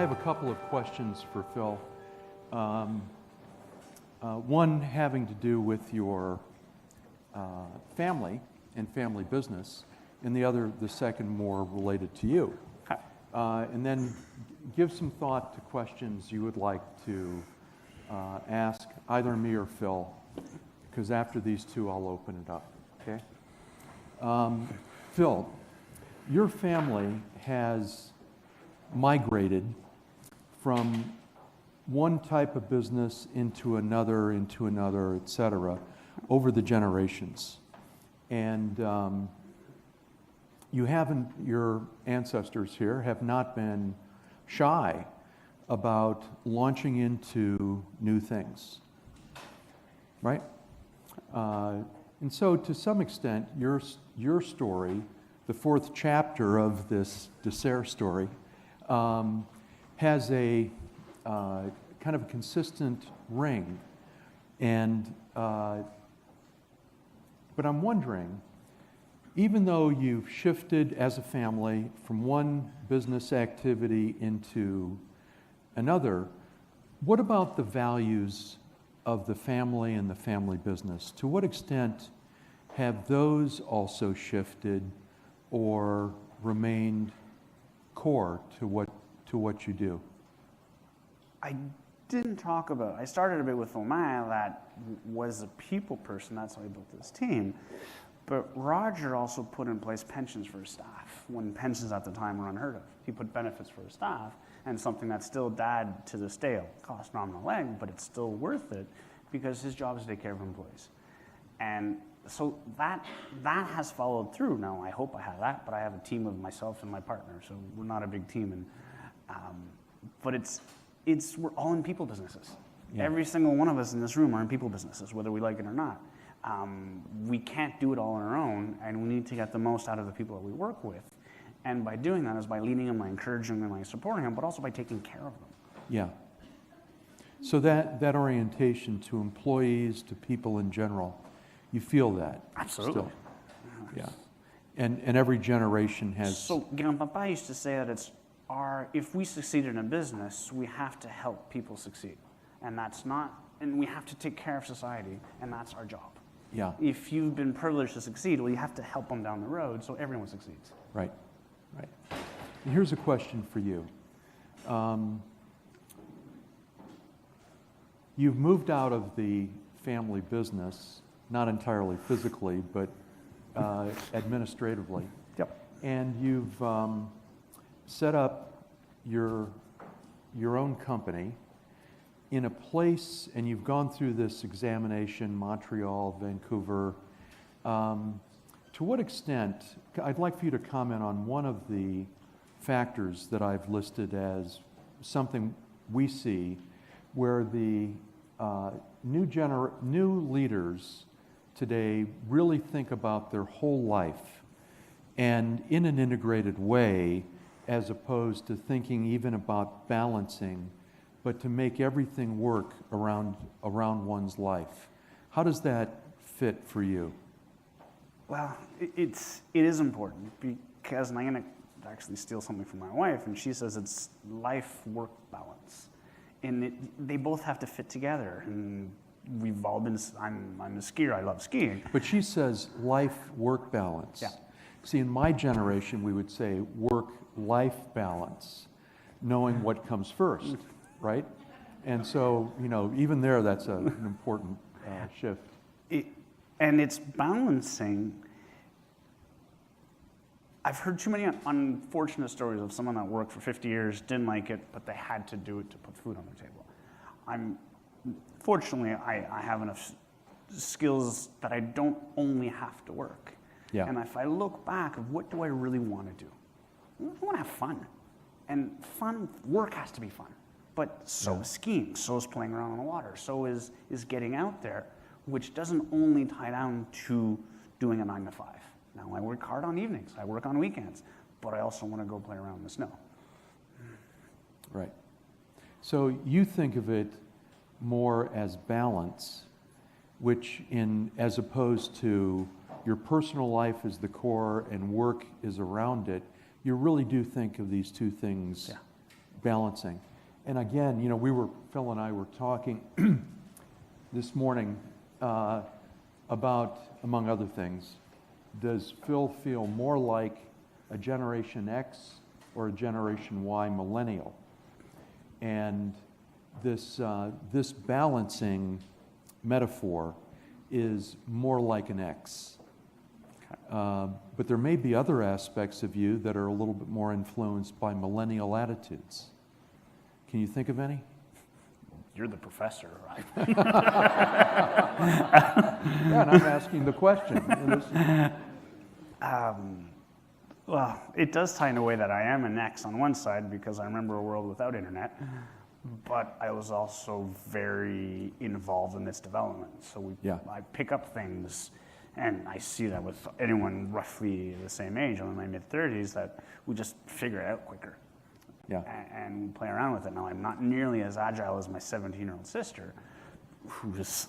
have a couple of questions for Phil. One having to do with your family and family business, and the second more related to you. And then give some thought to questions you would like to ask either me or Phil, because after these two, I'll open it up, okay? Phil, your family has migrated from one type of business into another, et cetera, over the generations. And your ancestors here have not been shy about launching into new things, right? And so to some extent, your story, the fourth chapter of this DeSerres story, has a kind of a consistent ring. And, but I'm wondering, even though you've shifted as a family from one business activity into another, what about the values of the family and the family business? To what extent have those also shifted or remained core to what you do? I didn't talk about, I started a bit with Omar, that was a people person, that's how he built this team. But Roger also put in place pensions for his staff, when pensions at the time were unheard of. He put benefits for his staff, and something that's still dad to this day, cost nominal egg, but it's still worth it, because his job is to take care of employees. And so that has followed through. Now, I hope I have that, but I have a team of myself and my partner, so we're not a big team. And but we're all in people businesses. Yeah. Every single one of us in this room are in people businesses, whether we like it or not. We can't do it all on our own, and we need to get the most out of the people that we work with. And by doing that is by leading them, by encouraging them, by supporting them, but also by taking care of them. Yeah. So that orientation to employees, to people in general, you feel that? Absolutely. Still. Yeah. And every generation has... So Grandpapa used to say that if we succeed in a business, we have to help people succeed. And we have to take care of society, and that's our job. Yeah. If you've been privileged to succeed, well, you have to help them down the road so everyone succeeds. Right, right. And here's a question for you. You've moved out of the family business, not entirely physically, but administratively. Yep. And you've set up your own company in a place, and you've gone through this examination, Montreal, Vancouver. To what extent, I'd like for you to comment on one of the factors that I've listed as something we see where the new leaders today really think about their whole life and in an integrated way, as opposed to thinking even about balancing, but to make everything work around one's life. How does that fit for you? Well, it is important, because, and I'm going to actually steal something from my wife, and she says it's life-work balance. And they both have to fit together. And we've all been, I'm a skier, I love skiing. But she says life-work balance. Yeah. See, in my generation, we would say work-life balance, knowing what comes first, right? And so, even there, that's an important shift. And it's balancing. I've heard too many unfortunate stories of someone that worked for 50 years, didn't like it, but they had to do it to put food on their table. Fortunately, I have enough skills that I don't only have to work. Yeah. And if I look back of what do I really want to do? I want to have fun. And work has to be fun. But so is skiing, so is playing around on the water, so is getting out there, which doesn't only tie down to doing a 9 to 5. Now, I work hard on evenings, I work on weekends, but I also want to go play around in the snow. Right. So you think of it more as balance, which as opposed to your personal life is the core and work is around it, you really do think of these two things balancing. And again, Phil and I were talking this morning about, among other things, does Phil feel more like a Generation X or a Generation Y millennial? And this balancing metaphor is more like an X. But there may be other aspects of you that are a little bit more influenced by millennial attitudes. Can you think of any? You're the professor, right? Yeah, and I'm asking the question. Well, it does tie in a way that I am an X on one side because I remember a world without internet, but I was also very involved in its development. So I pick up things, and I see that with anyone roughly the same age, I'm in my mid-30s, that we just figure it out quicker. Yeah. And play around with it. Now, I'm not nearly as agile as my 17-year-old sister, who is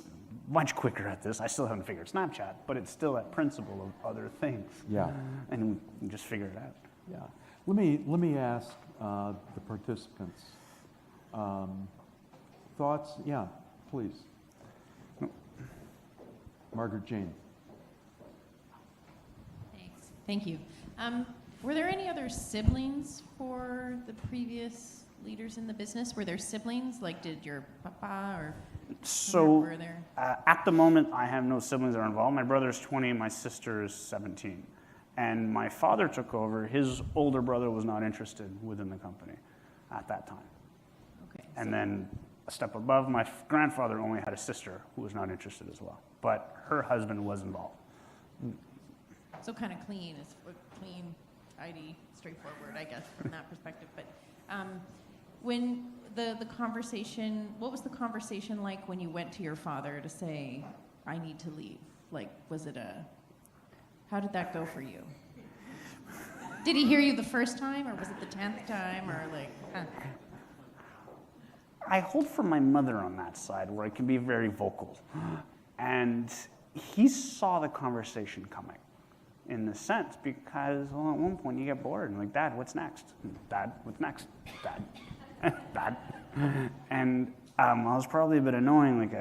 much quicker at this. I still haven't figured Snapchat, but it's still that principle of other things. Yeah. And we just figure it out. Yeah. Let me ask the participants. Thoughts? Yeah, please. Margaret Jane. Thanks. Thank you. Were there any other siblings for the previous leaders in the business? Were there siblings? Like, did your papa or So were there? At the moment, I have no siblings that are involved. My brother's 20, my sister is 17. And my father took over. His older brother was not interested within the company at that time. Okay. And then a step above, my grandfather only had a sister who was not interested as well. But her husband was involved. So kind of clean, tidy, straightforward, I guess, from that perspective. But when the conversation, what was the conversation like when you went to your father to say, I need to leave? Like, how did that go for you? Did he hear you the first time, or was it the 10th time, or like? I hold for my mother on that side, where I can be very vocal. And he saw the conversation coming, in the sense, because at one point you get bored and like, Dad, what's next? Dad, what's next? Dad, Dad. And I was probably a bit annoying, like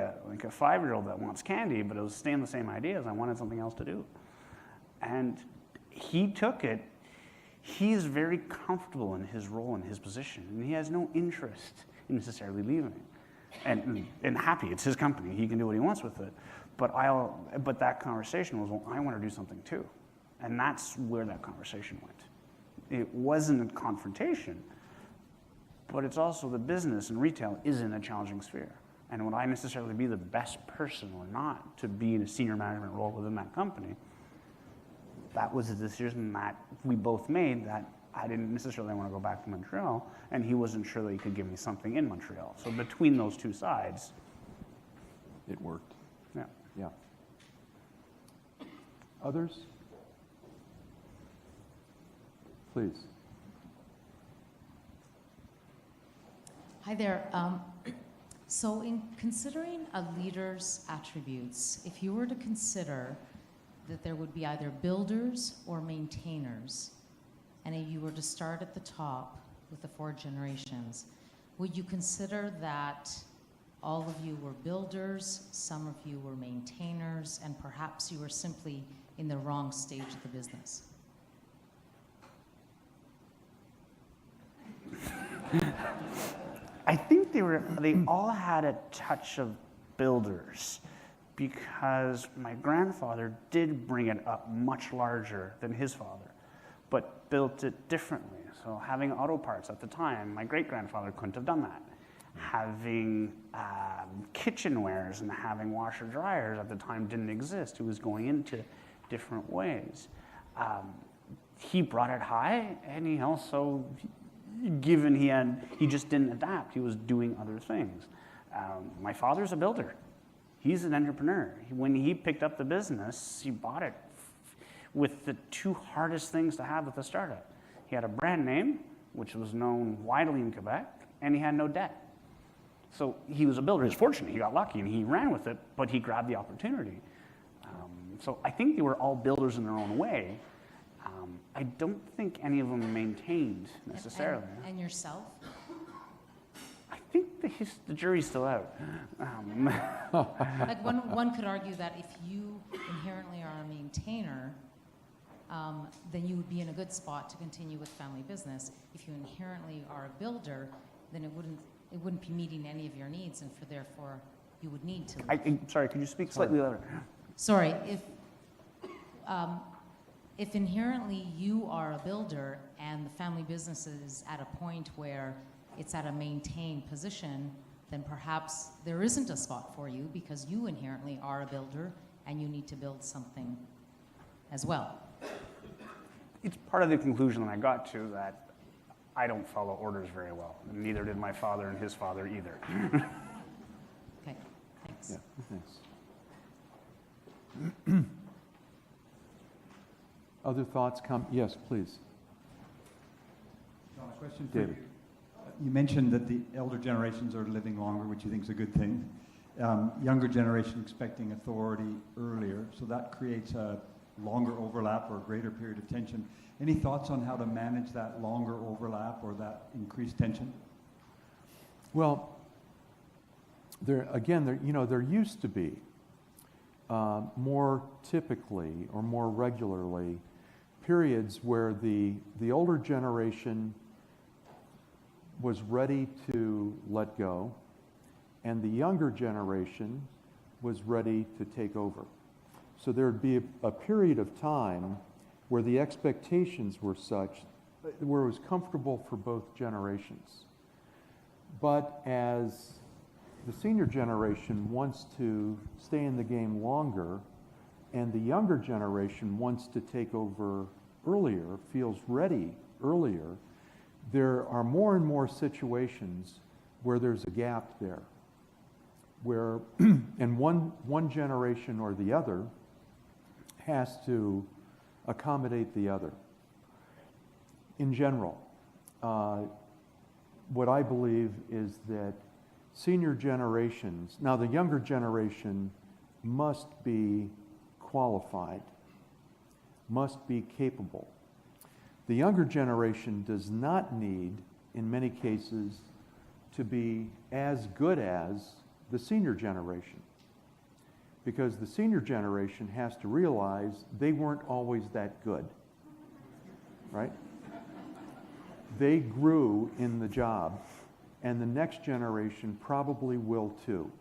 a 5-year-old that wants candy, but it was staying the same ideas. I wanted something else to do. And he took it. He's very comfortable in his role and his position, and he has no interest in necessarily leaving. And happy, it's his company. He can do what he wants with it. But that conversation was, well, I want to do something too. And that's where that conversation went. It wasn't a confrontation, but it's also the business and retail is in a challenging sphere. And would I necessarily be the best person or not to be in a senior management role within that company? That was a decision that we both made, that I didn't necessarily want to go back to Montreal, and he wasn't sure that he could give me something in Montreal. So between those two sides, it worked. Yeah. Yeah. Others? Please. Hi there. So in considering a leader's attributes, if you were to consider that there would be either builders or maintainers, and if you were to start at the top with the 4 generations, would you consider that all of you were builders, some of you were maintainers, and perhaps you were simply in the wrong stage of the business? I think they all had a touch of builders, because my grandfather did bring it up much larger than his father, but built it differently. So having auto parts at the time, my great-grandfather couldn't have done that. Having kitchenwares and having washer dryers at the time didn't exist. It was going into different ways. He brought it high, and he also, given he just didn't adapt. He was doing other things. My father's a builder. He's an entrepreneur. When he picked up the business, he bought it with the 2 hardest things to have with a startup. He had a brand name, which was known widely in Quebec, and he had no debt. So he was a builder. He was fortunate. He got lucky, and he ran with it, but he grabbed the opportunity. So I think they were all builders in their own way. I don't think any of them maintained necessarily. And yourself? The jury's still out. Like one could argue that if you inherently are a maintainer, then you would be in a good spot to continue with family business. If you inherently are a builder, then it wouldn't be meeting any of your needs, and therefore you would need to leave. Sorry, could you speak slightly louder? Sorry, if inherently you are a builder and the family business is at a point where it's at a maintained position, then perhaps there isn't a spot for you because you inherently are a builder and you need to build something as well. It's part of the conclusion that I got to, that I don't follow orders very well. And neither did my father and his father either. Okay, thanks. Yeah, thanks. Other thoughts? Yes, please. John, a question for David. you. You mentioned that the elder generations are living longer, which you think is a good thing. Younger generation expecting authority earlier, so that creates a longer overlap or a greater period of tension. Any thoughts on how to manage that longer overlap or that increased tension? Well, there used to be more typically or more regularly periods where the older generation was ready to let go and the younger generation was ready to take over. So there would be a period of time where the expectations were such where it was comfortable for both generations. But as the senior generation wants to stay in the game longer and the younger generation wants to take over earlier, feels ready earlier, there are more and more situations where there's a gap there, where and one generation or the other has to accommodate the other. In general, what I believe is that senior generations, now the younger generation must be qualified, must be capable. The younger generation does not need, in many cases, to be as good as the senior generation, because the senior generation has to realize they weren't always that good, right? They grew in the job, and the next generation probably will too.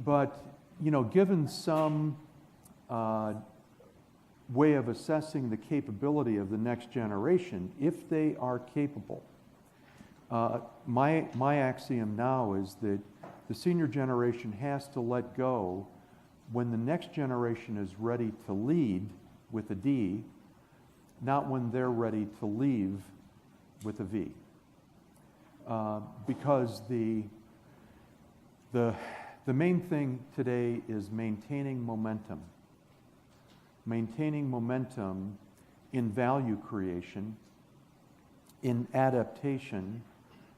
But, given some way of assessing the capability of the next generation, if they are capable, my axiom now is that the senior generation has to let go when the next generation is ready to lead with a D, not when they're ready to leave with a V. Because the main thing today is maintaining momentum. Maintaining momentum in value creation, in adaptation,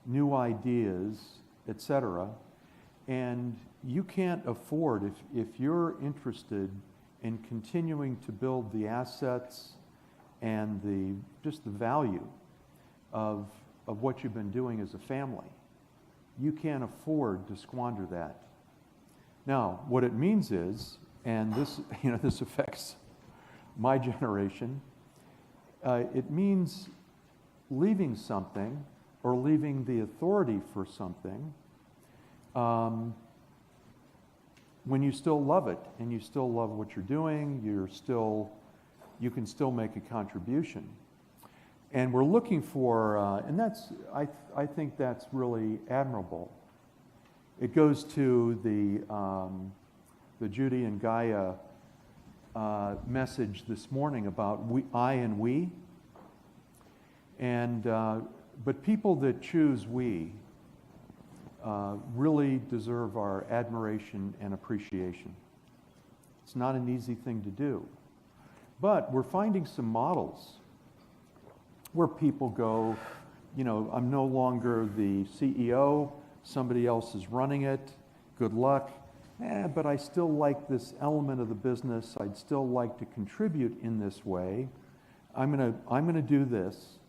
new ideas, etc. And you can't afford, if you're interested in continuing to build the assets and just the value of what you've been doing as a family, you can't afford to squander that. Now, what it means is, and this affects my generation, it means leaving something or leaving the authority for something when you still love it and you still love what you're doing, you can still make a contribution. And we're looking for, and I think that's really admirable. It goes to the Judy and Gaia message this morning about I and we. And but people that choose we really deserve our admiration and appreciation. It's not an easy thing to do. But we're finding some models where people go, I'm no longer the CEO, somebody else is running it, good luck. But I still like this element of the business. I'd still like to contribute in this way. I'm gonna do this,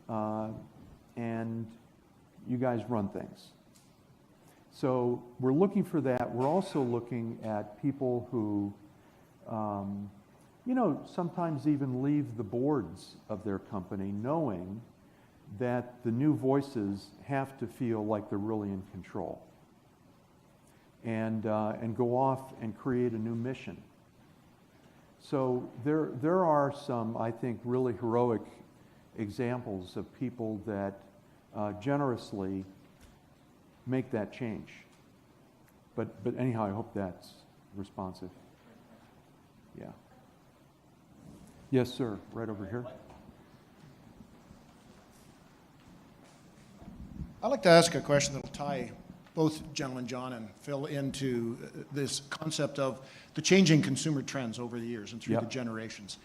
and you guys run things. So we're looking for that. We're also looking at people who, sometimes even leave the boards of their company knowing that the new voices have to feel like they're really in control and go off and create a new mission. So there are some, I think, really heroic examples of people that generously make that change. But anyhow, I hope that's responsive. Yeah. Yes, sir. Right over here. I'd like to ask a question that will tie both gentlemen, John and Phil, into this concept of the changing consumer trends over the years and through the generations.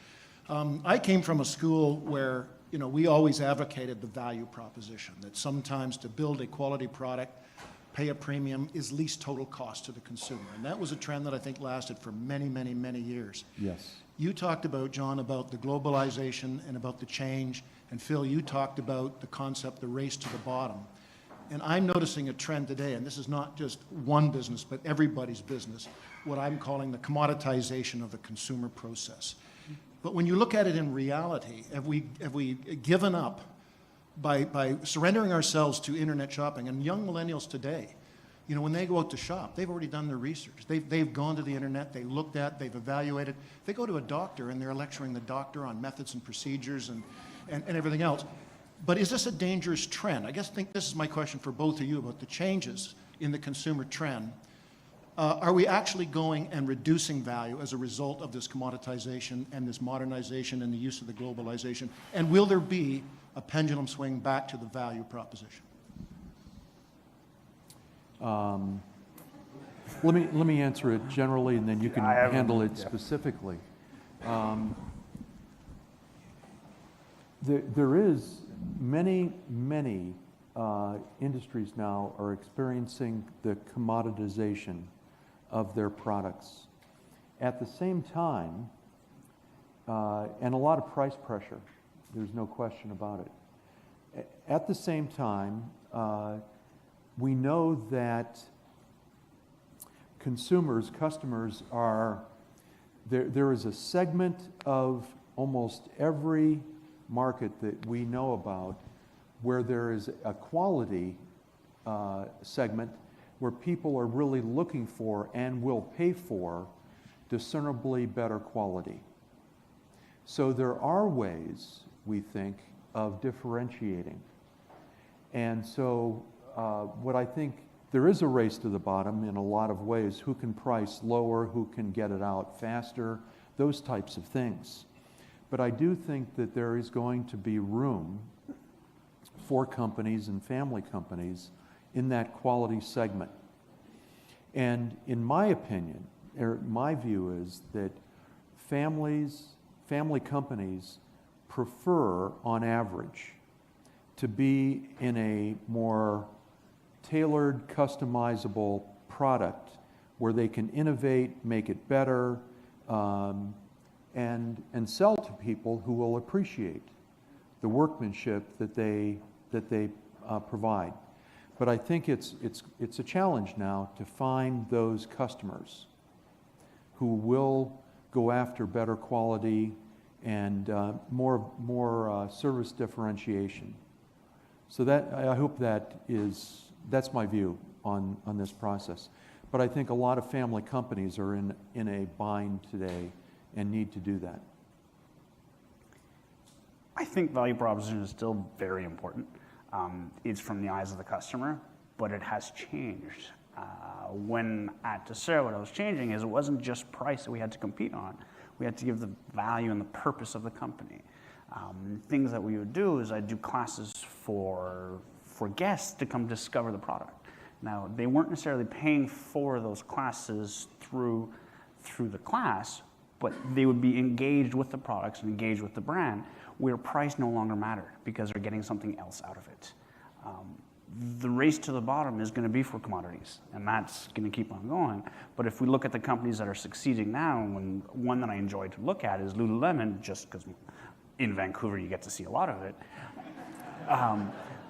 I came from a school where we always advocated the value proposition, that sometimes to build a quality product, pay a premium is least total cost to the consumer. And that was a trend that I think lasted for many, many, many years. Yes. You talked about, John, about the globalization and about the change. And Phil, you talked about the concept, the race to the bottom. And I'm noticing a trend today, and this is not just one business, but everybody's business, what I'm calling the commoditization of the consumer process. But when you look at it in reality, have we given up by surrendering ourselves to internet shopping? And young millennials today, when they go out to shop, they've already done their research. They've gone to the internet, they looked at, they've evaluated. They go to a doctor and they're lecturing the doctor on methods and procedures and everything else. But is this a dangerous trend? I think this is my question for both of you about the changes in the consumer trend. Are we actually going and reducing value as a result of this commoditization and this modernization and the use of the globalization? And will there be a pendulum swing back to the value proposition? Let me answer it generally, and then you can handle it specifically. There is many industries now are experiencing the commoditization of their products. At the same time, and a lot of price pressure, there's no question about it. At the same time, we know that customers are, there is a segment of almost every market that we know about where there is a quality segment where people are really looking for and will pay for discernibly better quality. So there are ways, we think, of differentiating. And so what I think, there is a race to the bottom in a lot of ways. Who can price lower, who can get it out faster, those types of things. But I do think that there is going to be room for companies and family companies in that quality segment. And in my opinion, or my view is that family companies prefer, on average, to be in a more tailored, customizable product where they can innovate, make it better, and sell to people who will appreciate the workmanship that they provide. But I think it's a challenge now to find those customers who will go after better quality and more service differentiation. So that, I hope that's my view on this process. But I think a lot of family companies are in a bind today and need to do that. I think value proposition is still very important. It's from the eyes of the customer, but it has changed. When at DeSerres, what I was changing is it wasn't just price that we had to compete on. We had to give the value and the purpose of the company. Things that we would do is I'd do classes for guests to come discover the product. Now, they weren't necessarily paying for those classes through the class, but they would be engaged with the products and engaged with the brand, where price no longer mattered because they're getting something else out of it. The race to the bottom is going to be for commodities, and that's going to keep on going. But if we look at the companies that are succeeding now, and one that I enjoy to look at is Lululemon, just because in Vancouver you get to see a lot of it.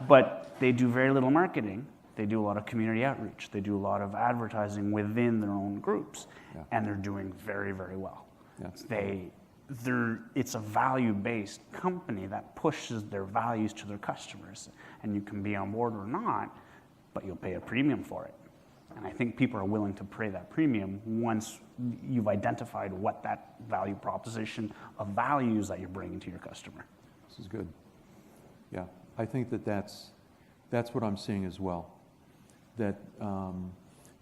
But they do very little marketing. They do a lot of community outreach. They do a lot of advertising within their own groups, Yeah. and they're doing very, very well. Yes. It's a value-based company that pushes their values to their customers, and you can be on board or not, but you'll pay a premium for it. And I think people are willing to pay that premium once you've identified what that value proposition of values that you're bringing to your customer. This is good. Yeah, I think that's what I'm seeing as well. That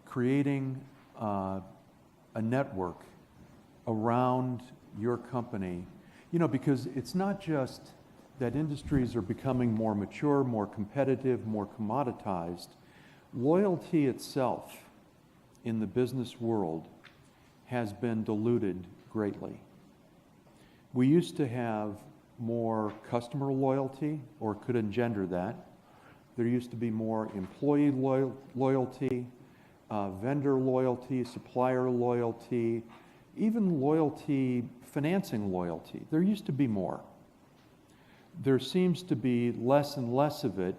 creating a network around your company, because it's not just that industries are becoming more mature, more competitive, more commoditized. Loyalty itself in the business world has been diluted greatly. We used to have more customer loyalty, or could engender that. There used to be more employee loyalty, vendor loyalty, supplier loyalty, even loyalty, financing loyalty. There used to be more. There seems to be less and less of it,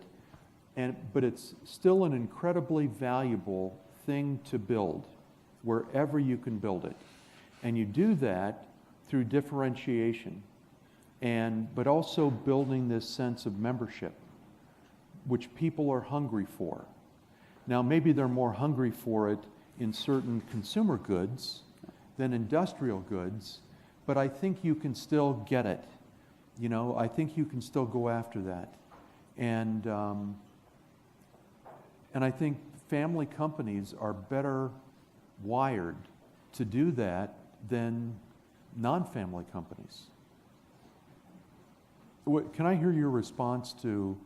but it's still an incredibly valuable thing to build wherever you can build it. And you do that through differentiation, but also building this sense of membership, which people are hungry for. Now, maybe they're more hungry for it in certain consumer goods than industrial goods, but I think you can still get it. I think you can still go after that. And I think family companies are better wired to do that than non-family companies. Can I hear your response to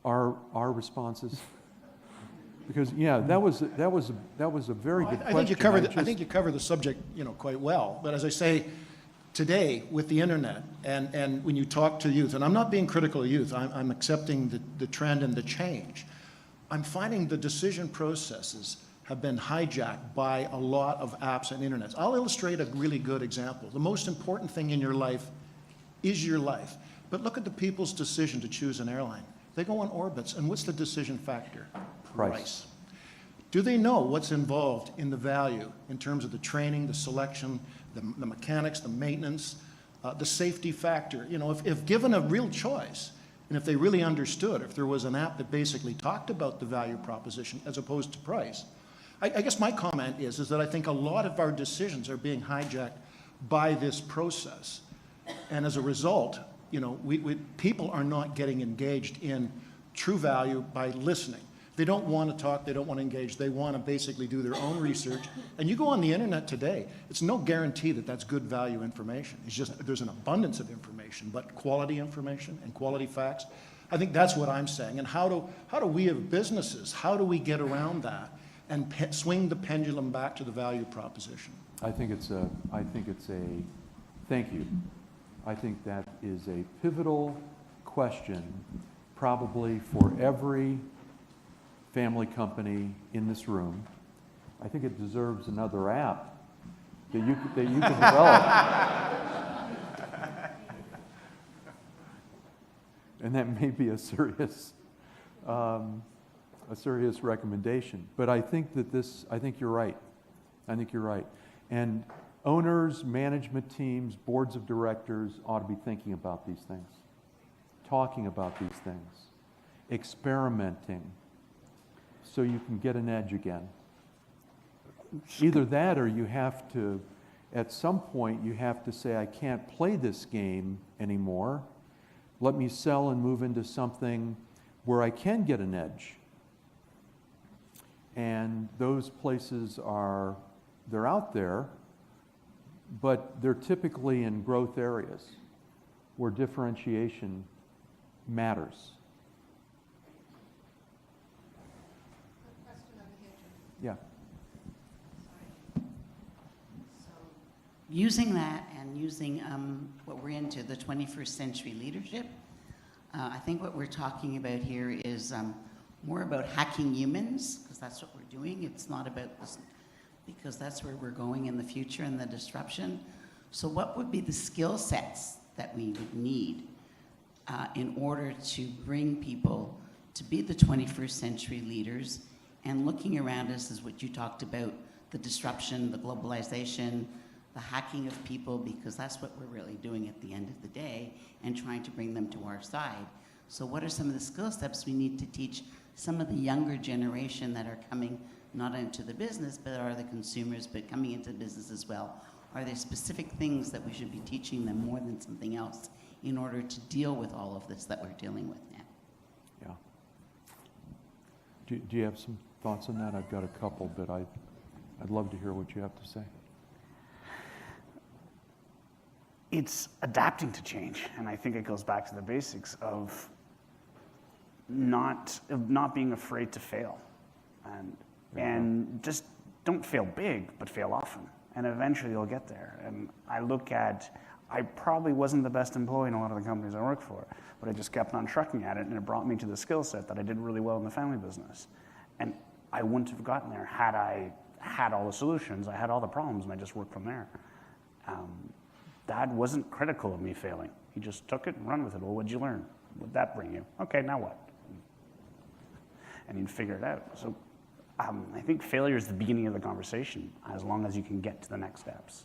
our responses? Because that was a very good question. I think you covered the subject, quite well. But as I say, today with the internet and when you talk to youth, and I'm not being critical of youth, I'm accepting the trend and the change. I'm finding the decision processes have been hijacked by a lot of apps and internets. I'll illustrate a really good example. The most important thing in your life is your life. But look at the people's decision to choose an airline. They go on orbits, and what's the decision factor? Price. Do they know what's involved in the value in terms of the training, the selection, the mechanics, the maintenance, the safety factor? If given a real choice, and if they really understood, if there was an app that basically talked about the value proposition as opposed to price. I guess my comment is that I think a lot of our decisions are being hijacked by this process. And as a result, people are not getting engaged in true value by listening. They don't want to talk, they don't want to engage, they want to basically do their own research. And you go on the internet today, it's no guarantee that that's good value information. It's just there's an abundance of information, but quality information and quality facts, I think that's what I'm saying. And how do we as businesses, how do we get around that and swing the pendulum back to the value proposition? Thank you. I think that is a pivotal question probably for every family company in this room. I think it deserves another app that you can develop. And that may be a serious recommendation. But I think you're right. And owners, management teams, boards of directors ought to be thinking about these things, talking about these things, experimenting, so you can get an edge again. Either that, or you have to, at some point, you have to say, I can't play this game anymore. Let me sell and move into something where I can get an edge. And those places they're out there, but they're typically in growth areas where differentiation matters. Yeah. Using that and using what we're into, the 21st century leadership, I think what we're talking about here is more about hacking humans, because that's what we're doing. It's not about this, because that's where we're going in the future and the disruption. So what would be the skill sets that we would need in order to bring people to be the 21st century leaders, and looking around us is what you talked about, the disruption, the globalization, the hacking of people, because that's what we're really doing at the end of the day, and trying to bring them to our side. So what are some of the skill steps we need to teach some of the younger generation that are coming not into the business, but are the consumers, but coming into the business as well? Are there specific things that we should be teaching them more than something else in order to deal with all of this that we're dealing with now? Yeah. Do you have some thoughts on that? I've got a couple, but I'd love to hear what you have to say. It's adapting to change, and I think it goes back to the basics of not being afraid to fail, and just don't fail big, but fail often, and eventually you'll get there. And I probably wasn't the best employee in a lot of the companies I worked for, but I just kept on trucking at it, and it brought me to the skill set that I did really well in the family business. And I wouldn't have gotten there had I had all the solutions, I had all the problems, and I just worked from there. Dad wasn't critical of me failing. He just took it and run with it. Well, what'd you learn? What'd that bring you? Okay, now what? And he'd figure it out. So I think failure is the beginning of the conversation, as long as you can get to the next steps.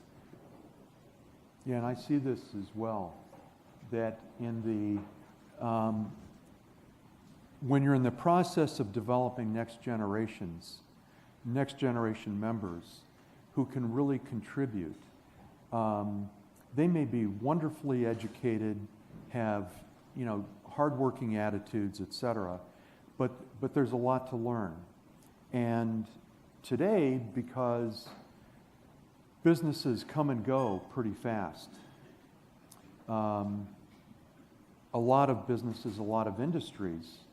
Yeah, and I see this as well, that in the, when you're in the process of developing next generation members who can really contribute, they may be wonderfully educated, have, hardworking attitudes, etc., but there's a lot to learn. And today, because businesses come and go pretty fast, a lot of businesses, a lot of industries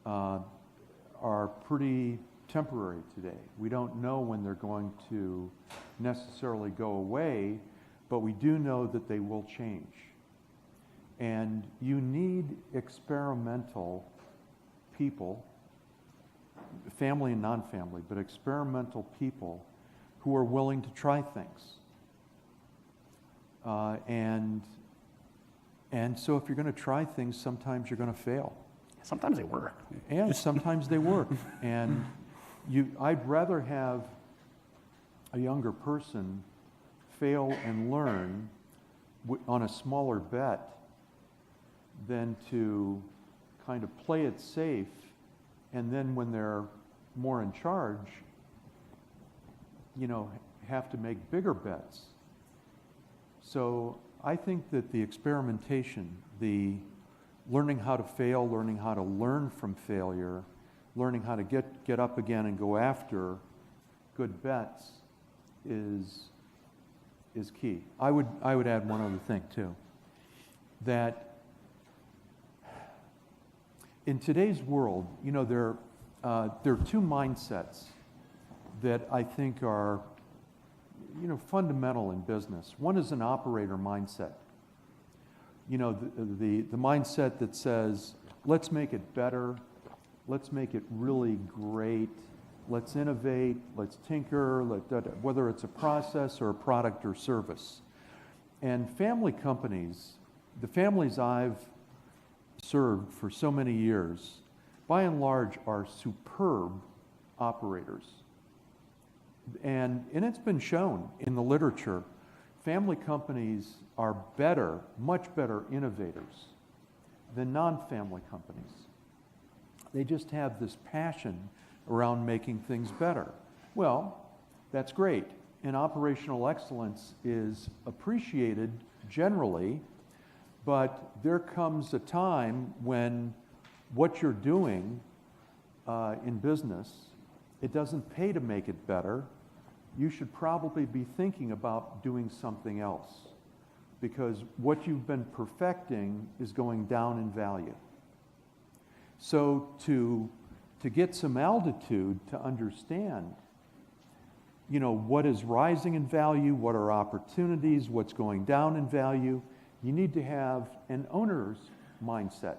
are pretty temporary today. We don't know when they're going to necessarily go away, but we do know that they will change. And you need experimental people, family and non-family, but experimental people who are willing to try things. And so if you're going to try things, sometimes you're going to fail. Sometimes they work. And sometimes they work. And I'd rather have a younger person fail and learn on a smaller bet than to kind of play it safe, and then when they're more in charge, have to make bigger bets. So I think that the experimentation, the learning how to fail, learning how to learn from failure, learning how to get up again and go after good bets is key. I would add one other thing too, that in today's world, there are two mindsets that I think are fundamental in business. One is an operator mindset. The mindset that says, let's make it better, let's make it really great, let's innovate, let's tinker, whether it's a process or a product or service. And family companies, the families I've served for so many years, by and large are superb operators. And it's been shown in the literature, family companies are better, much better innovators than non-family companies. They just have this passion around making things better. Well, that's great. And operational excellence is appreciated generally, but there comes a time when what you're doing in business, it doesn't pay to make it better. You should probably be thinking about doing something else, because what you've been perfecting is going down in value. So to get some altitude, to understand, what is rising in value, what are opportunities, what's going down in value, you need to have an owner's mindset.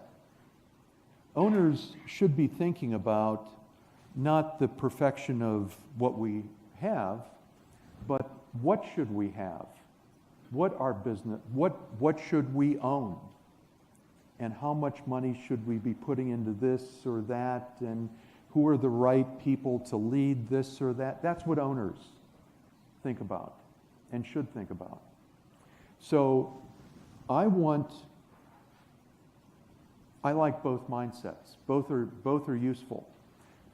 Owners should be thinking about not the perfection of what we have, but what should we have? What our business, what should we own? and how much money should we be putting into this or that, and who are the right people to lead this or that. That's what owners think about and should think about. So I like both mindsets. Both are useful.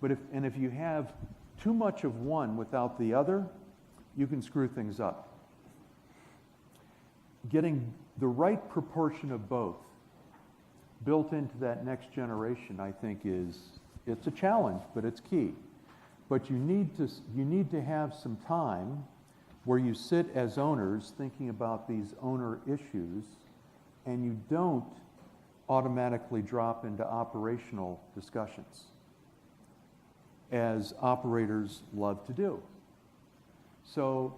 But if you have too much of one without the other, you can screw things up. Getting the right proportion of both built into that next generation, I think, it's a challenge, but it's key. But you need to have some time where you sit as owners thinking about these owner issues, and you don't automatically drop into operational discussions, as operators love to do. So,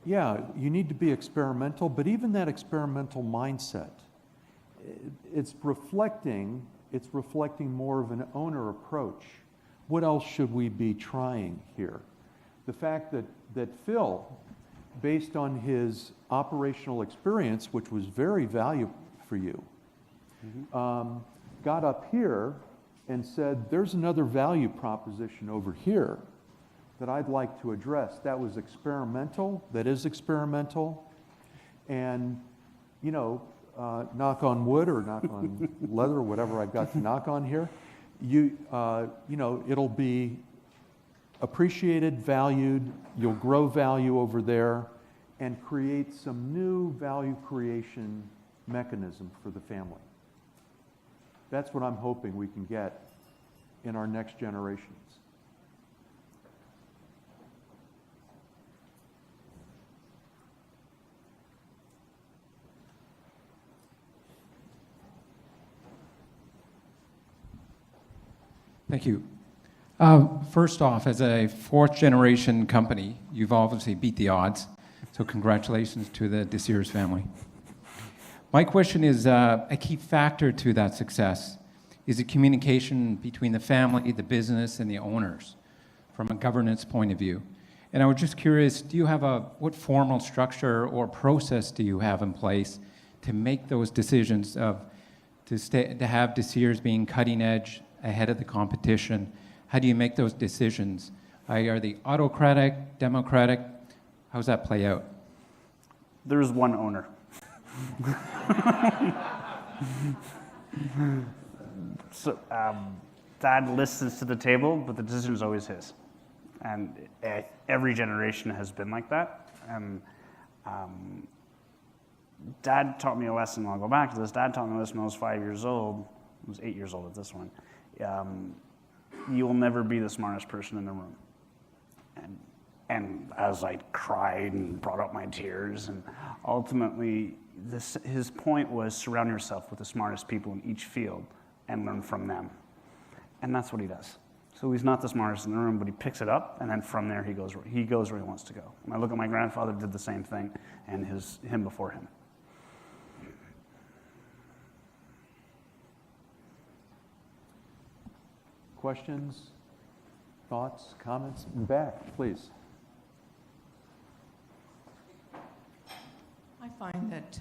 yeah, you need to be experimental, but even that experimental mindset, it's reflecting more of an owner approach. What else should we be trying here? The fact that Phil, based on his operational experience, which was very valuable for you, got up here and said, there's another value proposition over here that I'd like to address. That was experimental, that is experimental, and, you know, knock on wood or knock on leather, whatever I've got to knock on here, you know, it'll be appreciated, valued, you'll grow value over there, and create some new value creation mechanism for the family. That's what I'm hoping we can get in our next generations. Thank you. First off, as a fourth generation company, you've obviously beat the odds. So congratulations to the DeSerres family. My question is, a key factor to that success is the communication between the family, the business, and the owners from a governance point of view. And I was just curious, do you have what formal structure or process do you have in place to make those decisions to have DeSerres being cutting edge, ahead of the competition? How do you make those decisions? Are they autocratic, democratic? How does that play out? There's one owner. So Dad listens to the table, but the decision is always his. And every generation has been like that. And Dad taught me a lesson, I'll go back to this. Dad taught me a lesson when I was 5 years old. I was 8 years old at this one. You will never be the smartest person in the room. And as I cried and brought out my tears, and ultimately his point was surround yourself with the smartest people in each field and learn from them. And that's what he does. So he's not the smartest in the room, but he picks it up, and then from there he goes where he wants to go. And I look at my grandfather, did the same thing, and him before him. Questions, thoughts, comments? In the back, please. I find that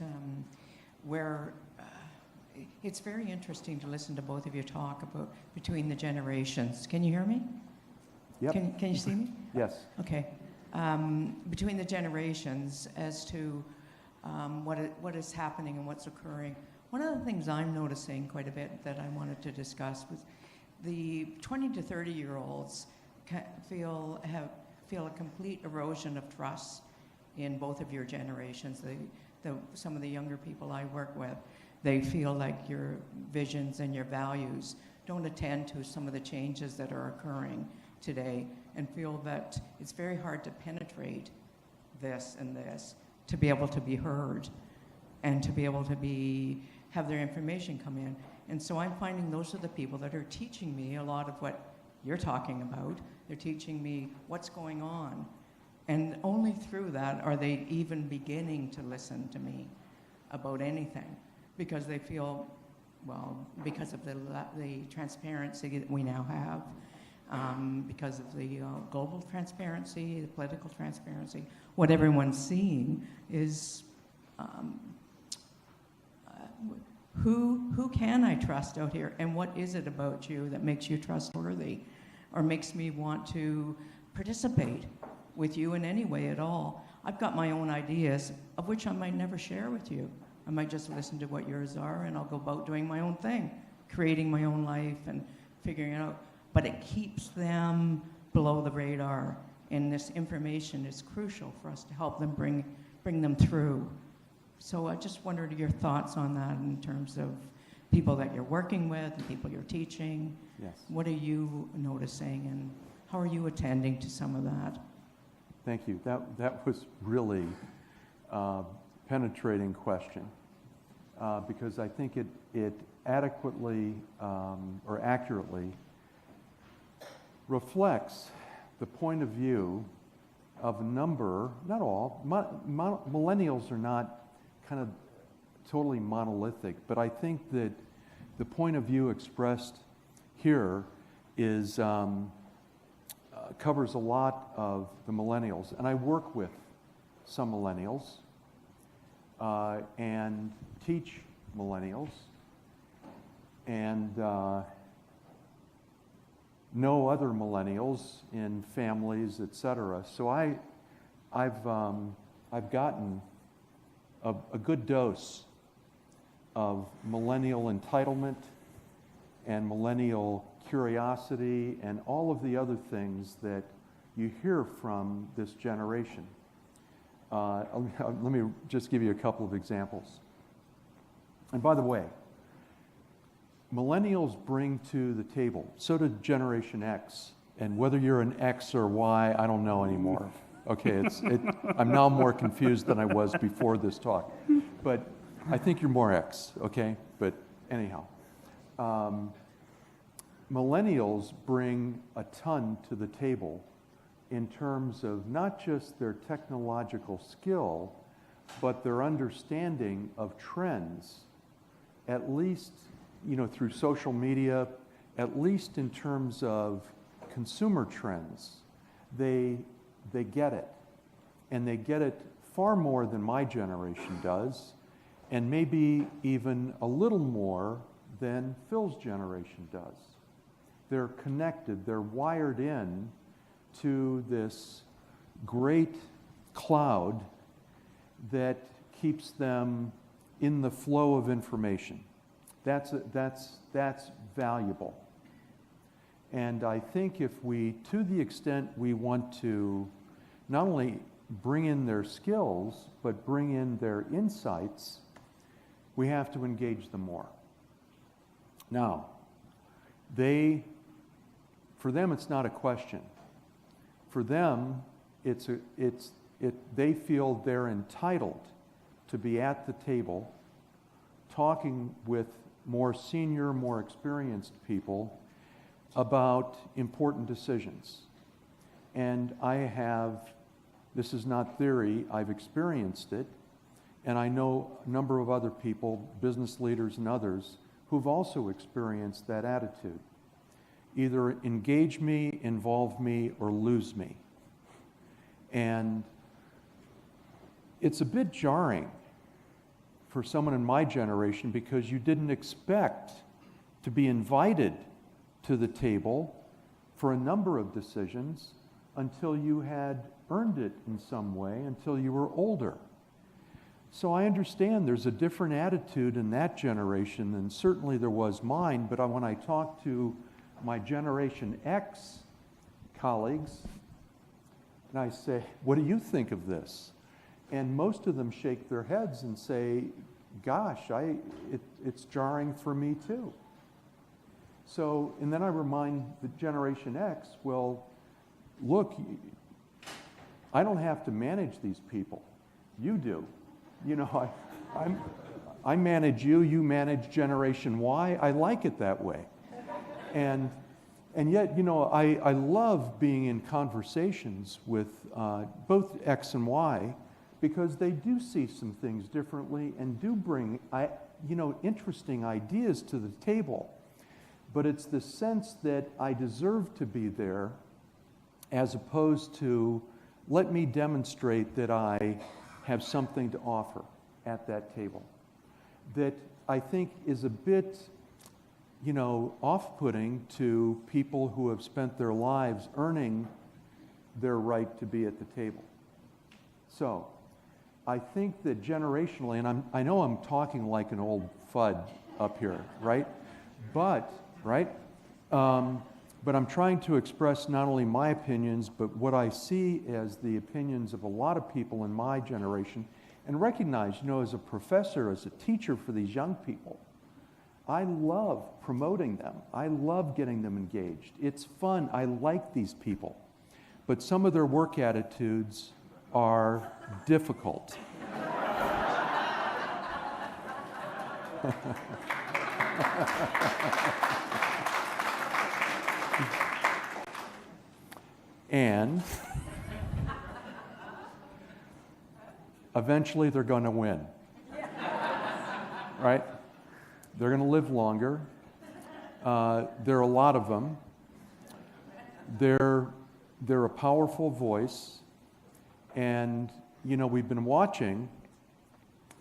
it's very interesting to listen to both of you talk about between the generations. Can you hear me? Yep. Can you see me? Yes. Okay. Between the generations as to what is happening and what's occurring. One of the things I'm noticing quite a bit that I wanted to discuss was the 20 to 30-year-olds feel a complete erosion of trust in both of your generations. Some of the younger people I work with, they feel like your visions and your values don't attend to some of the changes that are occurring today, and feel that it's very hard to penetrate this and this to be able to be heard and to be able to have their information come in. And so I'm finding those are the people that are teaching me a lot of what you're talking about. They're teaching me what's going on. And only through that are they even beginning to listen to me about anything, because they feel, well, because of the transparency that we now have, because of the global transparency, the political transparency, what everyone's seeing is who can I trust out here, and what is it about you that makes you trustworthy or makes me want to participate with you in any way at all? I've got my own ideas, of which I might never share with you. I might just listen to what yours are, and I'll go about doing my own thing, creating my own life and figuring it out. But it keeps them below the radar, and this information is crucial for us to help them bring them through. So I just wondered your thoughts on that in terms of people that you're working with and people you're teaching. Yes. What are you noticing, and how are you attending to some of that? Thank you. That was really penetrating question, because I think it adequately or accurately reflects the point of view of a number, not all, millennials are not kind of totally monolithic, but I think that the point of view expressed here is covers a lot of the millennials. And I work with some millennials and teach millennials and know other millennials in families, etc. So I've gotten a good dose of millennial entitlement and millennial curiosity and all of the other things that you hear from this generation. Let me just give you a couple of examples. And by the way, millennials bring to the table, so did Generation X. And whether you're an X or Y, I don't know anymore. Okay, I'm now more confused than I was before this talk. But I think you're more X, okay? But anyhow, millennials bring a ton to the table in terms of not just their technological skill, but their understanding of trends, at least, through social media, at least in terms of consumer trends. They get it, and they get it far more than my generation does, and maybe even a little more than Phil's generation does. They're connected, they're wired in to this great cloud that keeps them in the flow of information. That's valuable. And I think if we, to the extent we want to not only bring in their skills, but bring in their insights, we have to engage them more. Now, for them, it's not a question. For them, they feel they're entitled to be at the table talking with more senior, more experienced people about important decisions. And this is not theory, I've experienced it, and I know a number of other people, business leaders and others, who've also experienced that attitude. Either engage me, involve me, or lose me. And it's a bit jarring for someone in my generation because you didn't expect to be invited to the table for a number of decisions until you had earned it in some way, until you were older. So I understand there's a different attitude in that generation than certainly there was mine, but when I talk to my Generation X colleagues, and I say, what do you think of this? And most of them shake their heads and say, gosh, it's jarring for me too. So, and then I remind the Generation X, well, look, I don't have to manage these people. You do. I manage you, you manage Generation Y. I like it that way. And yet, I love being in conversations with both X and Y because they do see some things differently and do bring, interesting ideas to the table. But it's the sense that I deserve to be there as opposed to let me demonstrate that I have something to offer at that table. That I think is a bit, off-putting to people who have spent their lives earning their right to be at the table. So, I think that generationally, and I know I'm talking like an old FUD up here, right? But I'm trying to express not only my opinions, but what I see as the opinions of a lot of people in my generation, and recognize, as a professor, as a teacher for these young people, I love promoting them. I love getting them engaged. It's fun. I like these people. But some of their work attitudes are difficult. And eventually they're going to win. Right? They're going to live longer. There are a lot of them. They're a powerful voice. And, we've been watching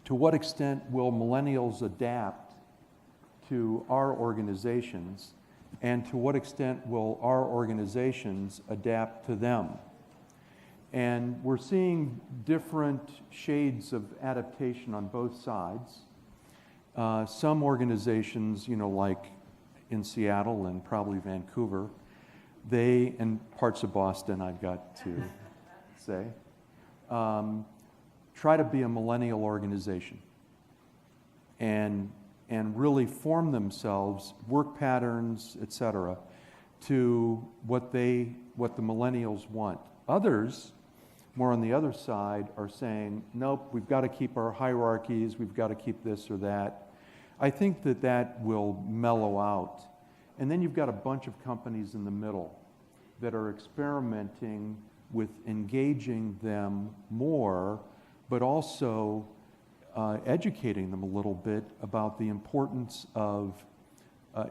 to what extent will millennials adapt to our organizations, and to what extent will our organizations adapt to them. And we're seeing different shades of adaptation on both sides. Some organizations, like in Seattle and probably Vancouver, and parts of Boston, I've got to say, try to be a millennial organization and really form themselves, work patterns, et cetera, to what the millennials want. Others, more on the other side, are saying, nope, we've got to keep our hierarchies, we've got to keep this or that. I think that will mellow out. And then you've got a bunch of companies in the middle that are experimenting with engaging them more, but also educating them a little bit about the importance of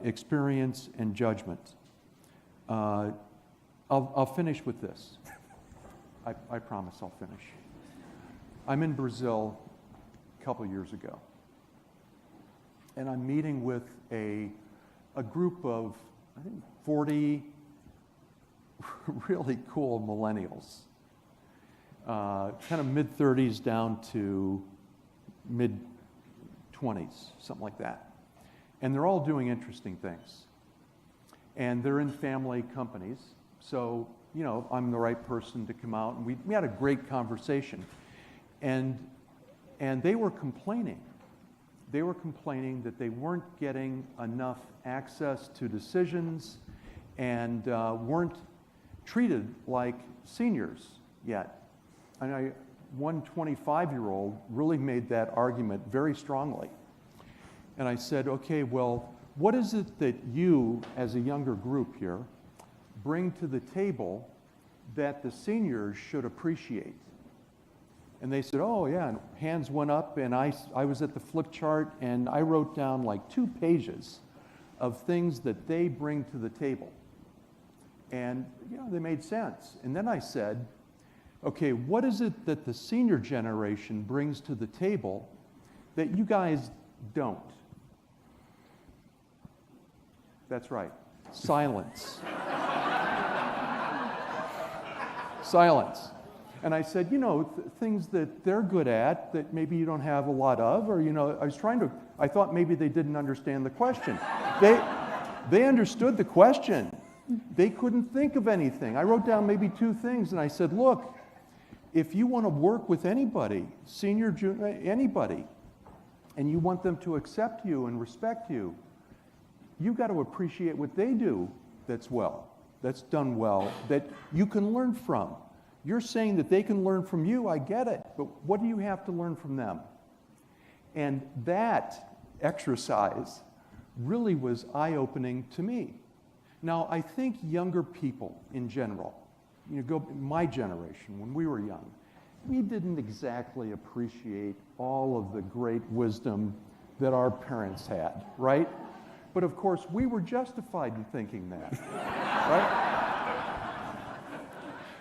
experience and judgment. I'll finish with this. I promise I'll finish. I'm in Brazil a couple years ago, and I'm meeting with a group of, I think, 40 really cool millennials, kind of mid-30s down to mid-20s, something like that. And they're all doing interesting things. And they're in family companies, so, I'm the right person to come out. And we had a great conversation. And they were complaining. They were complaining that they weren't getting enough access to decisions and weren't treated like seniors yet. And one 25-year-old really made that argument very strongly. And I said, okay, well, what is it that you, as a younger group here, bring to the table that the seniors should appreciate? And they said, oh, yeah, and hands went up, and I was at the flip chart, and I wrote down like 2 pages of things that they bring to the table. And, they made sense. And then I said, okay, what is it that the senior generation brings to the table that you guys don't? That's right, silence. Silence. And I said, things that they're good at that maybe you don't have a lot of, or, I thought maybe they didn't understand the question. They understood the question. They couldn't think of anything. I wrote down maybe 2 things, and I said, look, if you want to work with anybody, senior, junior, anybody, and you want them to accept you and respect you, you've got to appreciate what they do that's done well, that you can learn from. You're saying that they can learn from you, I get it, but what do you have to learn from them? And that exercise really was eye-opening to me. Now, I think younger people in general, my generation, when we were young, we didn't exactly appreciate all of the great wisdom that our parents had, right? But of course, we were justified in thinking that, right?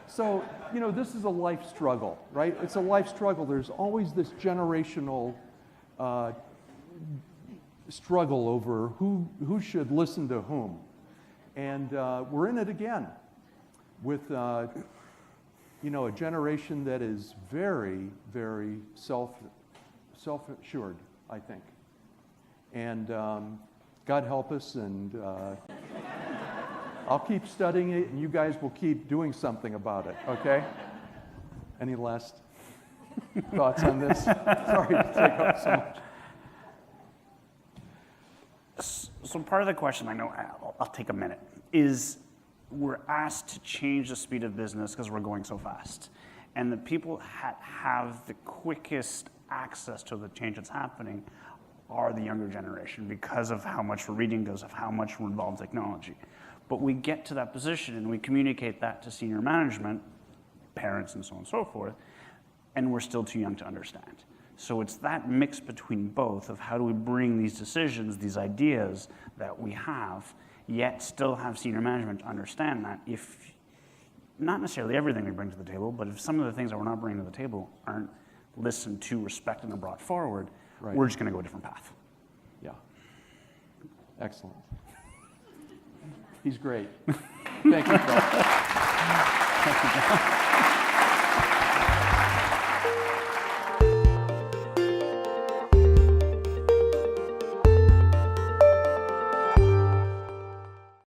So, this is a life struggle, right? It's a life struggle. There's always this generational struggle over who should listen to whom. And we're in it again with you know, a generation that is very, very self-assured, I think. And God help us, and I'll keep studying it, and you guys will keep doing something about it, okay? Any last thoughts on this? Sorry to take up so much. So part of the question, I know, I'll take a minute, is we're asked to change the speed of business because we're going so fast. And the people that have the quickest access to the change that's happening are the younger generation because of how much we're reading, because of how much we're involved in technology. But we get to that position and we communicate that to senior management, parents and so on and so forth, and we're still too young to understand. So it's that mix between both of how do we bring these decisions, these ideas that we have, yet still have senior management understand that if, not necessarily everything we bring to the table, but if some of the things that we're not bringing to the table aren't listened to, respected, and brought forward, right, we're just going to go a different path. Yeah. Excellent. He's great. Thank you, Phil. Thank you, John.